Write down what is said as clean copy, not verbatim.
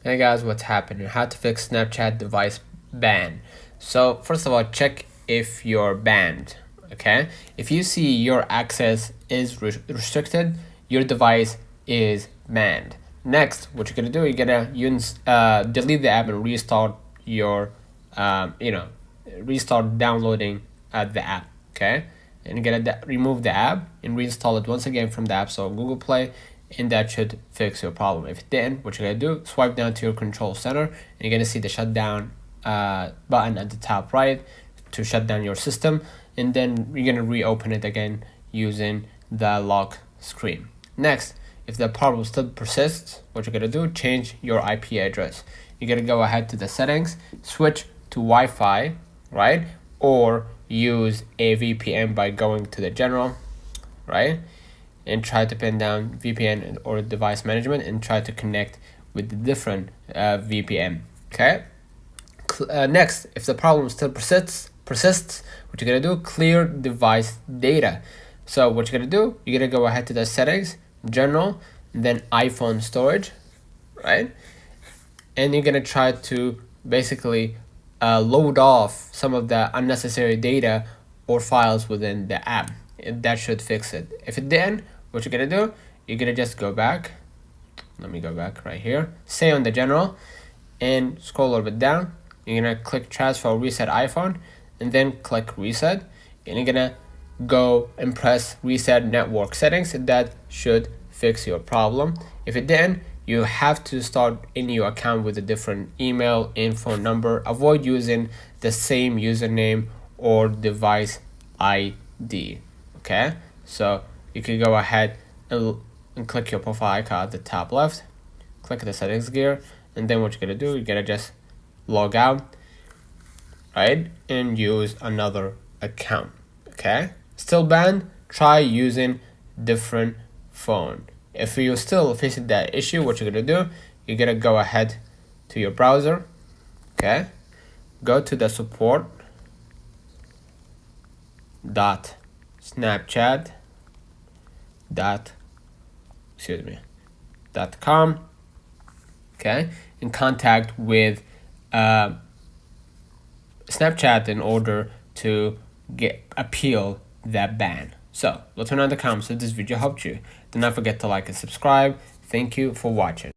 Hey guys, what's happening? How to fix Snapchat device ban. So first of all, check if you're banned. Okay, if you see your access is restricted, your device is banned. Next, what you're gonna do, you're gonna delete the app and restart your restart downloading the app. Okay, and you're gonna remove the app and reinstall it once again from the App Store, Google Play, and that should fix your problem. If it didn't, what you're gonna do, swipe down to your control center and you're gonna see the shutdown button at the top right to shut down your system, and then you're gonna reopen it again using the lock screen. Next, if the problem still persists, what you're gonna do, change your IP address. You're gonna go ahead to the settings, switch to Wi-Fi, right? Or use a VPN by going to the general, right? And try to pin down VPN or device management and try to connect with the different VPN. Okay. Next, if the problem still persists, what you're gonna do, clear device data. So what you're gonna do, you're gonna go ahead to the settings, general, then iPhone storage, right? And you're gonna try to basically load off some of the unnecessary data or files within the app. That should fix it. If it didn't, what you're gonna do, you're gonna just go back. Let me go back right here. Stay on the general and scroll a little bit down. You're gonna click transfer reset iPhone and then click reset. And you're gonna go and press reset network settings, and that should fix your problem. If it didn't, you have to start a new account with a different email and phone number. Avoid using the same username or device ID. Okay, so you can go ahead and click your profile icon at the top left, click the settings gear, and then what you're gonna do, you're gonna just log out, right, and use another account. Okay, still banned, try using different phone. If you're still facing that issue, what you're gonna do, you're gonna go ahead to your browser. Okay, go to the support.snapchat.com, okay, in contact with Snapchat in order to appeal that ban. So let me know in the comments if this video helped you. Do not forget to like and subscribe. Thank you for watching.